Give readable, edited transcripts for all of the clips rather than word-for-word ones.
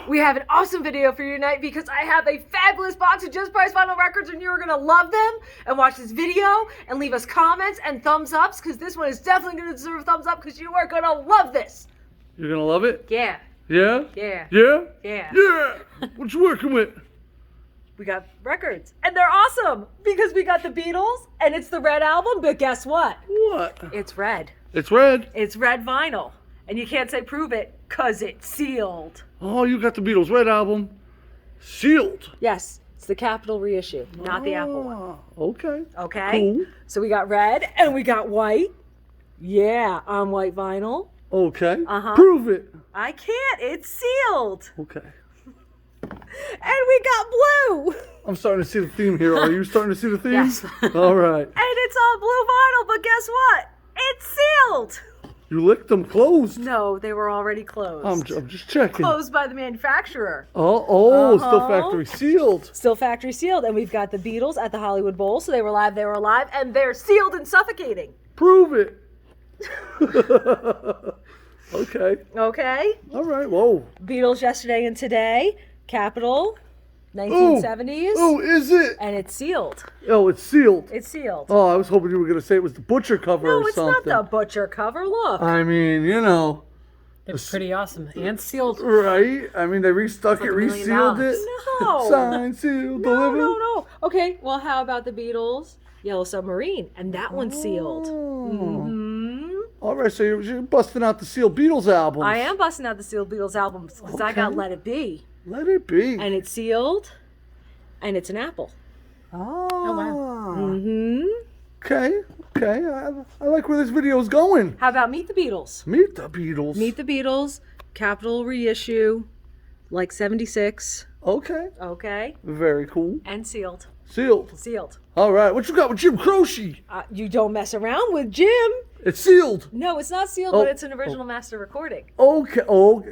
We have an awesome video for you tonight because I have a fabulous box of Just Price Vinyl Records and you're going to love them. And watch this video and leave us comments and thumbs ups because this one is definitely going to deserve a thumbs up because you are going to love this. You're going to love it? Yeah. Yeah? Yeah. Yeah? Yeah. Yeah! What you working with? We got records and they're awesome because we got the Beatles and it's the Red album, but guess what? What? It's red. It's red? It's red vinyl. And you can't say prove it because it's sealed. Oh, you got the Beatles Red album sealed. Yes, it's the Capitol reissue, not the Apple one. Okay. Okay? Cool. So we got red and we got white. Yeah, on white vinyl. Okay. Uh-huh. Prove it. I can't. It's sealed. Okay. And we got blue. I'm starting to see the theme here. Are you starting to see the theme? Yes. All right. And it's all blue vinyl, but guess what? It's sealed. You licked them closed. No, they were already closed. I'm just checking. Closed by the manufacturer. Oh, still Uh-huh. factory sealed. Still factory sealed. And we've got the Beatles at the Hollywood Bowl. So they were alive, and they're sealed and suffocating. Prove it. Okay. Okay? All right. Whoa. Beatles yesterday and today. Capitol, 1970s. Oh, is it? And it's sealed. Oh, it's sealed. It's sealed. Oh, I was hoping you were going to say it was the butcher cover No, or it's something. not the butcher cover. Look. I mean, you know. It's pretty awesome. And sealed. Right? I mean, they restuck it, $1 million. resealed it. No. Signed, sealed, delivered. No. Okay, well, how about the Beatles? Yellow Submarine. And that one's sealed. Mm-hmm. All right, so you're busting out the sealed Beatles album. I am busting out the sealed Beatles albums because I got Let It Be. Let it be. And it's sealed. And it's an apple. Oh. wow. Mm-hmm. Okay. I like where this video is going. How about Meet the Beatles? Meet the Beatles. Meet the Beatles. Capitol reissue. Like 76. Okay. Okay. Very cool. And sealed. Sealed. Sealed. All right. What you got with Jim Croce? You don't mess around with Jim. It's sealed. No, it's not sealed, Oh. but it's an original master recording. Okay. Oh,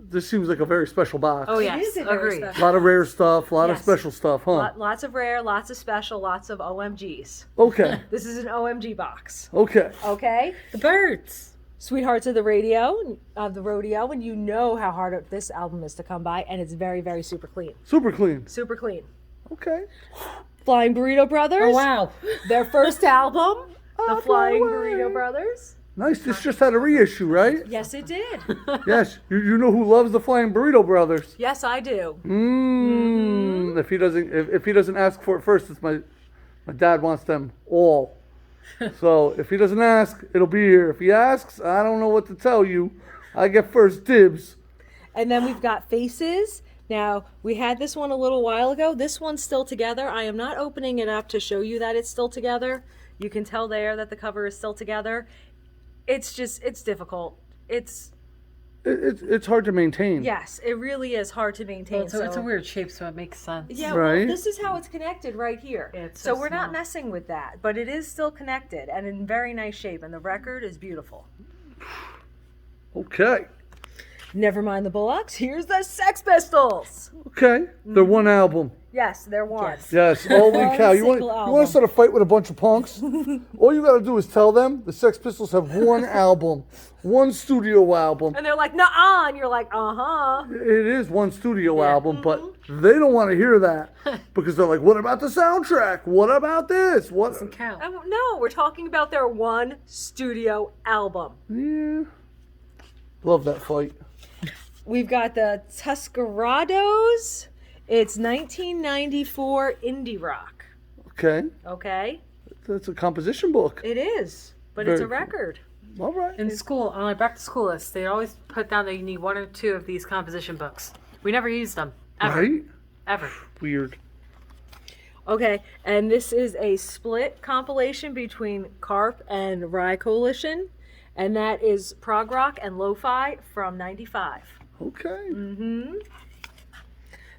this seems like a very special box. Oh, It yes. is a very Agreed. A special. lot of rare stuff, a lot of Yes. special stuff, huh? Lots of rare, lots of special, lots of OMGs. Okay. This is an OMG box. Okay. Okay? The Byrds. Sweethearts of the Radio, of the Rodeo, and you know how hard this album is to come by, and it's very, very super clean. Super clean. Super clean. Okay. Flying Burrito Brothers. Oh, wow. Their first album, Oh, The Flying no way. Burrito Brothers. Nice. This just had a reissue, right? Yes, it did. Yes. You know who loves the Flying Burrito Brothers? Yes, I do. If he doesn't ask for it first, it's my dad wants them all. So if he doesn't ask, it'll be here. If he asks, I don't know what to tell you. I get first dibs. And then we've got Faces. Now, we had this one a little while ago. This one's still together. I am not opening it up to show you that it's still together. You can tell there that the cover is still together. It's difficult. It's hard to maintain. yes, it really is hard to maintain. Well, it's a weird shape, so it makes sense. Yeah, Right. well, this is how it's connected right here. It's so so we're not small. messing with that, but it is still connected and in very nice shape, and the record is beautiful. Okay. Never mind the Bullocks. Here's the Sex Pistols. Okay. They're one album. Yes, they're one. Yes. Yes. Holy One cow. You want single to album. start a fight with a bunch of punks? All you got to do is tell them the Sex Pistols have one album, one studio album. And they're like, "Nuh-uh," and you're like, "Uh-huh." It is one studio album, but they don't want to hear that because they're like, what about the soundtrack? What about this? What? Doesn't count. No, we're talking about their one studio album. Yeah. Love that fight. We've got the Tuscarados. It's 1994 indie rock. Okay. Okay? That's a composition book. It is, but Very it's a cool. record. All right. In school, on my back to school list, they always put down that you need 1 or 2 of these composition books. We never used them. Ever. Right? Ever. Weird. Okay, and this is a split compilation between Carp and Rye Coalition, and that is prog rock and lo-fi from 95. Okay.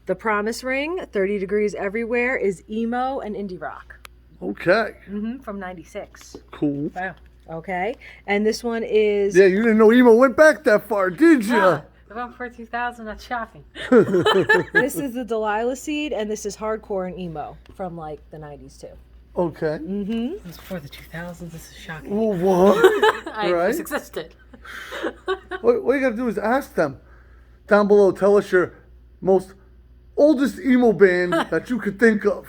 The Promise Ring, 30 Degrees Everywhere, is emo and indie rock. Okay. From 96. Cool. Wow. Okay, and this one is Yeah, you didn't know emo went back that far, did you? Ah, about for 2000, that's shocking. this is the Delilah Seed, and this is hardcore and emo from like the 90s too. Okay. It was before the 2000s. This is shocking. Well, what? I right. This existed. What you got to do is ask them down below. Tell us your most oldest emo band that you could think of.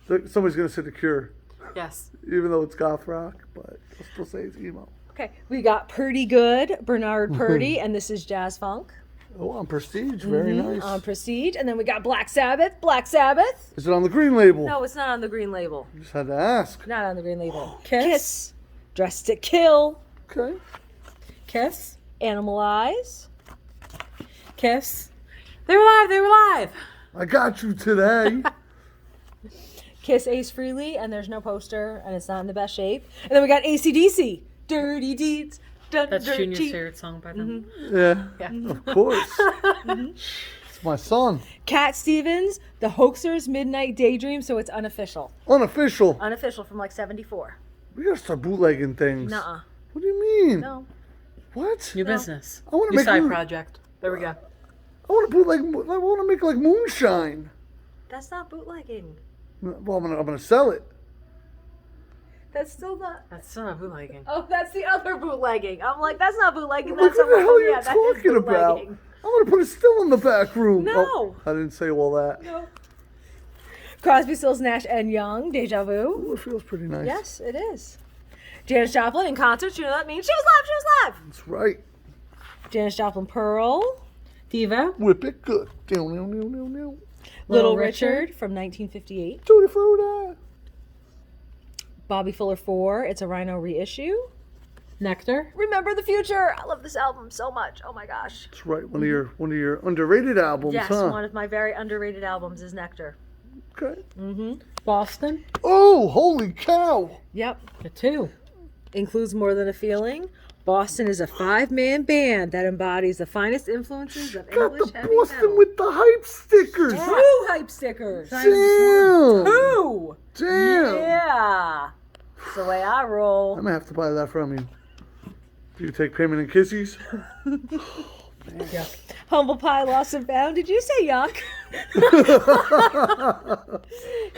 Somebody's gonna say The Cure, Yes. even though it's goth rock, but I'll still say it's emo. Okay, we got Pretty Good, Bernard Purdy, and this is jazz funk. Oh, on Prestige, very nice. On Prestige, and then we got Black Sabbath. Black Sabbath. Is it on the green label? No, it's not on the green label. Just had to ask. Not on the green label. Kiss. Dressed to Kill. Okay. Kiss. Animal Eyes. Kiss. They were live. They were live. I got you today. Kiss Ace Frehley, and there's no poster, and it's not in the best shape. And then we got AC/DC. Dirty Deeds. That's Junior's favorite song by them. Yeah, Yeah. of course. It's my son. Cat Stevens, The Hoaxers, Midnight Daydream, so it's unofficial. Unofficial. Unofficial from like 74. We gotta start bootlegging things. Nuh-uh. What do you mean? No. What? New business. I want to New make. side project. There we go. I want to bootleg. I want to make like moonshine. That's not bootlegging. Well, I'm gonna sell it. That's still not. That's still not bootlegging. Oh, that's the other bootlegging. I'm like, that's not bootlegging. Like, That's what the hell are you that is talking about? bootlegging. I'm gonna put it still in the back room. No. Oh, I didn't say all that. No. Crosby, Stills, Nash and Young, Deja Vu. Ooh, it feels pretty nice. Yes, it is. Janis Joplin in concert. You know what that means? She was live. She was live. That's right. Janis Joplin, Pearl. Diva. Whip it good. Little Little Richard from 1958. Tutti Frutti. Bobby Fuller 4. It's a Rhino reissue. Nectar. Remember the Future. I love this album so much. Oh my gosh. That's right. One of your underrated albums, Yes, huh? one of my very underrated albums is Nectar. Okay. Boston. Oh, holy cow! Yep. The two. Includes More Than a Feeling. Boston is a 5-man band that embodies the finest influences of Got English the heavy Boston metal. with the hype stickers. 2 hype stickers. Damn. 2. Damn. Yeah. That's the way I roll. I'm gonna have to buy that from you. Do you take payment in kissies? Humble Pie, Lost and Found. Did you say yuck?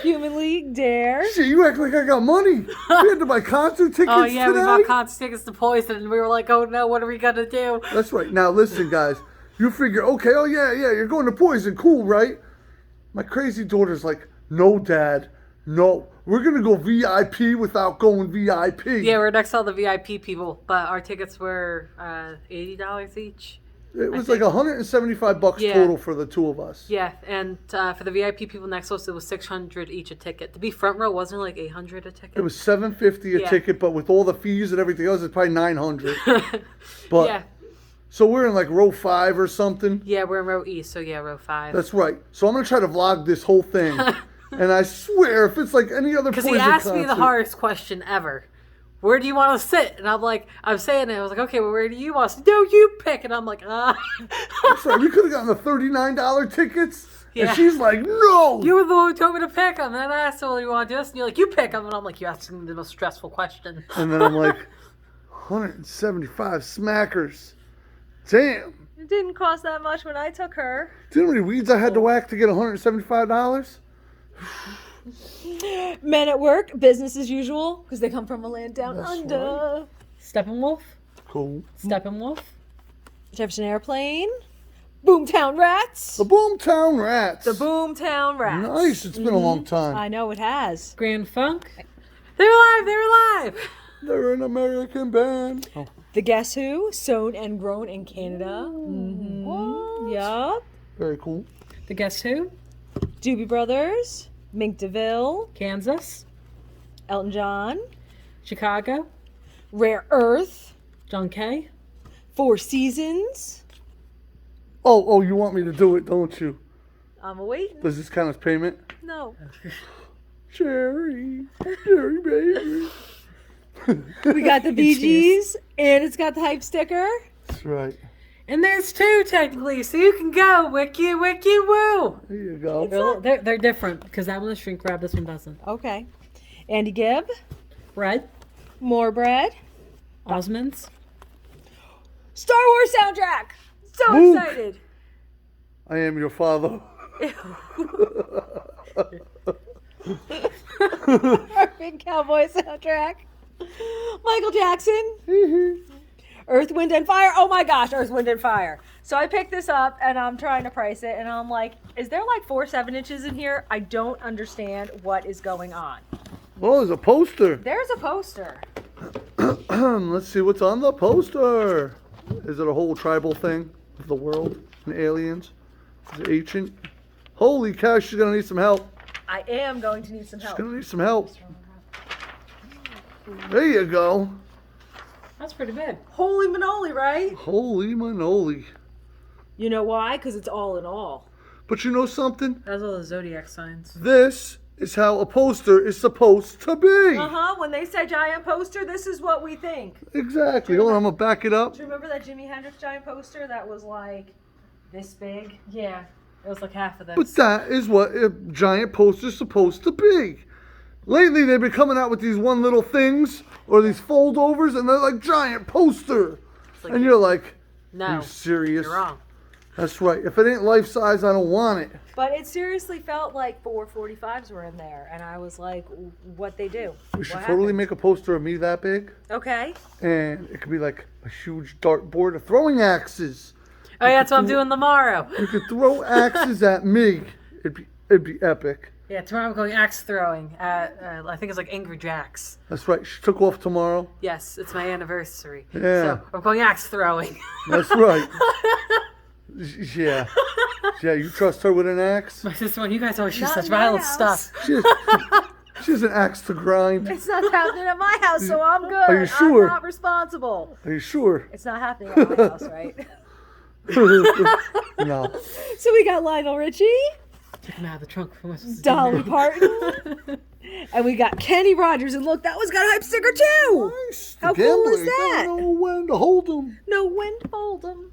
Human League, Dare. Shit, you act like I got money. We had to buy concert tickets Oh yeah, today. we bought concert tickets to Poison, and we were like, "Oh no, what are we gonna do?" That's right. Now listen, guys. You figure, okay, oh yeah, you're going to Poison, cool, right? My crazy daughter's like, no, Dad, no. We're gonna go VIP without going VIP. Yeah, we're next to all the VIP people, but our tickets were $80 each. It was like $175 Yeah. total for the two of us. Yeah, and for the VIP people next to us, it was $600 each a ticket. To be front row, wasn't it like $800 a ticket? It was $750 a Yeah. ticket, but with all the fees and everything else, it's probably $900. But yeah, so we're in like row 5 or something. yeah, we're in row E, so yeah, row 5. That's right. So I'm gonna try to vlog this whole thing, and I swear, if it's like any other Because Poison he asked me the concert- hardest question ever. Where do you want to sit? And I'm saying it. I was like, okay, well, where do you want to sit? No, you pick. And I'm like, That's right. We could have gotten the $39 tickets, Yeah. and she's like, no. You were the one who told me to pick them. And then I asked her, what do you want to do this? And you're like, you pick them. And I'm like, you're asking me the most stressful question. And then I'm like, 175 smackers. Damn. It didn't cost that much when I took her. Do you know how many weeds I had to whack to get $175? Men at Work, business as usual, because they come from a land down That's under. Steppenwolf. Cool. Steppenwolf. Jefferson Airplane. Boomtown Rats. The Boomtown Rats. The Boomtown Rats. Nice. It's been a long time. I know it has. Grand Funk. They were live. They were live. They're an American band. Oh. The Guess Who, sown and grown in Canada. Mm-hmm. Yup. Very cool. The Guess Who. Doobie Brothers. Mink DeVille. Kansas. Elton John. Chicago. Rare Earth. John Kay. Four Seasons. Oh, you want me to do it, don't you? I'm awaiting. Does this count as payment? No. Jerry baby. We got the Bee Gees, and it's got the hype sticker. That's right. And there's 2 technically, so you can go wiki wiki woo. There you go. They're different because that one is shrink wrap. This one doesn't. Okay. Andy Gibb. Red. More Bread. Osmonds. Star Wars soundtrack. So Luke. excited. I am your father. Perfect Cowboy soundtrack. Michael Jackson. Earth, Wind, and Fire. Oh my gosh, Earth, Wind, and Fire. So I picked this up and I'm trying to price it and I'm like, is there like 4 7-inches in here? I don't understand what is going on. Oh, there's a poster. There's a poster. Let's see what's on the poster. Is it a whole tribal thing of the world and aliens? Is it ancient? Holy cow, she's gonna need some help. I am going to need some She's help. gonna need some help. There you go. That's pretty big. Holy manoli, right? Holy manoli. You know why? Because it's all in all. But you know something? That's all the zodiac signs. This is how a poster is supposed to be. When they say giant poster, this is what we think. Exactly. Hold on, I'm gonna back it up. Do you remember that Jimi Hendrix giant poster that was like this big? Yeah. It was like half of this. But that is what a giant poster is supposed to be. Lately, they've been coming out with these one little things or these foldovers, and they're like giant poster. Like, And you're like, no, are you serious? you're wrong. That's right. If it ain't life size, I don't want it. But it seriously felt like 4 45s were in there, and I was like, what they do? We should totally make a poster of me that big, Okay. and it could be like a huge dartboard of throwing axes. Oh, yeah, that's what I'm doing tomorrow. You could throw axes at me. It'd be epic. Yeah, tomorrow I'm going axe throwing at, I think it's like Angry Jack's. That's right. She took off tomorrow. Yes, it's my anniversary. Yeah. So I'm going axe throwing. That's right. Yeah. Yeah, you trust her with an axe? My sister, when you guys always use Not such in my violent house. stuff. She has an axe to grind. It's not happening at my house, so I'm good. Are you sure? I'm not responsible. Are you sure? It's not happening at my house, right? No. So we got Lionel Richie, Took him out of the trunk for my sister. Dolly Parton, and we got Kenny Rogers. And look, that one's got a hype sticker too. Nice. How The cool is gambler, that? you don't know when to hold them. No, when to fold them.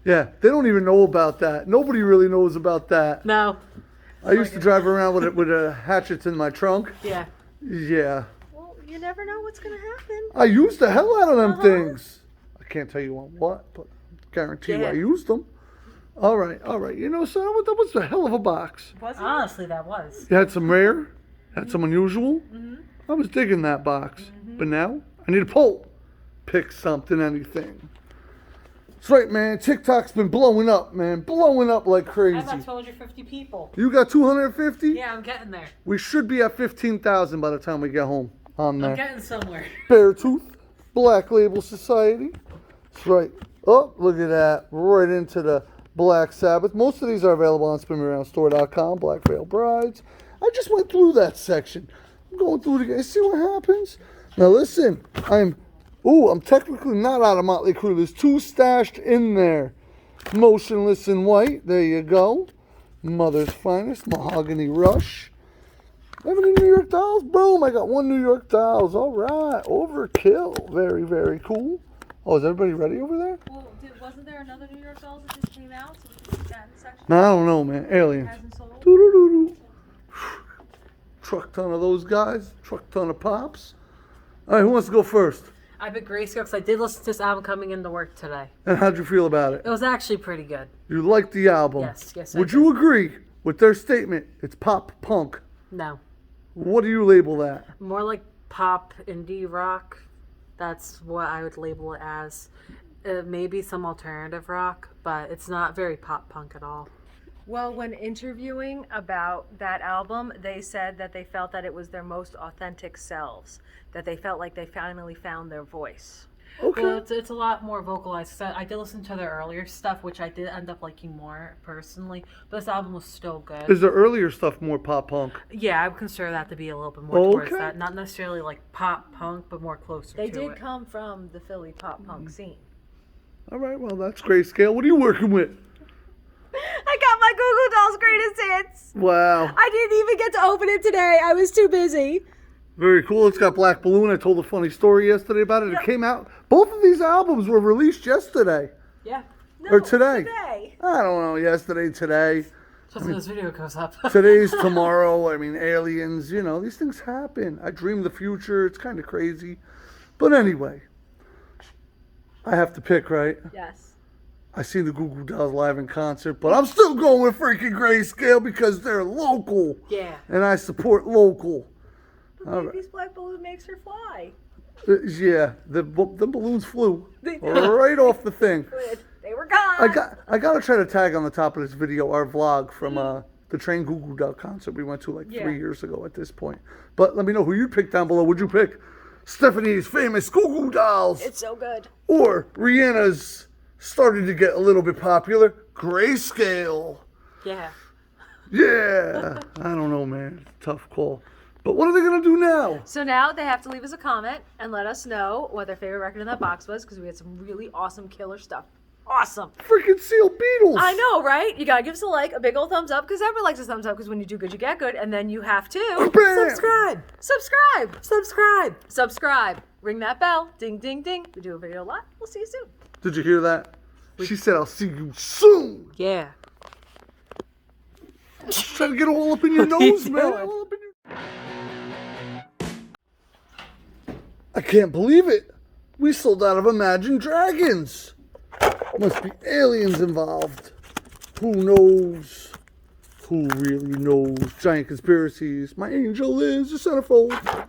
Yeah, they don't even know about that. Nobody really knows about that. No. I used to drive around with hatchets in my trunk. Yeah. Yeah. Well, you never know what's gonna happen. I used the hell out of them things. I can't tell you on what, but I guarantee you Yeah. I used them. All right. You know, son, that was a hell of a box. Was it? Honestly, that was. You had some rare, had some unusual. I was digging that box. But now, I need a poll. Pick something, anything. That's right, man. TikTok's been blowing up, man. Blowing up like I crazy. have about 250 people. You got 250? Yeah, I'm getting there. We should be at 15,000 by the time we get home on I'm there. getting somewhere. Beartooth, Black Label Society. That's right. Oh, look at that. Right into the Black Sabbath. Most of these are available on SpinMeAroundStore.com. Black Veil Brides. I just went through that section. I'm going through it again. See what happens? Now listen, I'm technically not out of Motley Crue. There's 2 stashed in there. Motionless in White. There you go. Mother's Finest. Mahogany Rush. I have any New York Dolls? Boom, I got 1 New York Dolls. All right. Overkill. Very, very cool. Oh, is everybody ready over there? Well, wasn't there another New York Dolls that just came out? So we can put that in the section. No, I don't know, man. Aliens. Hasn't sold. Doo-doo-doo-doo. Truck ton of those guys. Truck ton of pops. All right, who wants to go first? I picked Grayscale because I did listen to this album coming into work today. And how'd you feel about it? It was actually pretty good. You liked the album? Yes, Would I you did. agree with their statement? It's pop punk. No. What do you label that? More like pop, indie rock. That's what I would label it as. Maybe some alternative rock, but it's not very pop punk at all. Well, when interviewing about that album, they said that they felt that it was their most authentic selves, that they felt like they finally found their voice. Okay. Well, it's a lot more vocalized. I did listen to their earlier stuff, which I did end up liking more personally. But this album was still good. Is the earlier stuff more pop punk? Yeah, I would consider that to be a little bit more towards Okay. that. Not necessarily like pop punk, but more closer They to did it. come from the Philly pop punk scene. All right, well, that's Grayscale. What are you working with? I got my Google Dolls greatest hits. Wow. I didn't even get to open it today. I was too busy. Very cool. It's got Black Balloon. I told a funny story yesterday about it. It came out. Both of these albums were released yesterday. Yeah. Or today. Today. I don't know. Yesterday, today. Just when this video goes up. Today's tomorrow. I mean, aliens. You know, these things happen. I dream the future. It's kind of crazy. But anyway, I have to pick, right? Yes. I seen the Goo Goo Dolls live in concert, but I'm still going with freaking Grayscale because they're local. Yeah. And I support local. But Baby's Black Balloon makes her fly. Yeah, the balloons flew right off the thing. They were gone. I gotta try to tag on the top of this video our vlog from the Train Goo Goo Duck concert we went to like 3 years ago at this point. But let me know who you picked down below. Would you pick Stephanie's famous Goo Goo dolls? It's so good. Or Rhianna's starting to get a little bit popular, Grayscale? Yeah. Yeah. I don't know, man. Tough call. But what are they going to do now? So now they have to leave us a comment and let us know what their favorite record in that box was, because we had some really awesome killer stuff. Awesome. Freaking Seal Beatles. I know, right? You gotta give us a like, a big old thumbs up, because everyone likes a thumbs up, because when you do good, you get good. And then you have to Bam! subscribe. Ring that bell. Ding, ding, ding. We do a video a lot. We'll see you soon. Did you hear that? She said, I'll see you soon. Yeah. Trying to get all up in your nose, man. All up in your... I can't believe it. We sold out of Imagine Dragons. Must be aliens involved. Who knows? Who really knows? Giant conspiracies. My angel is a centerfold.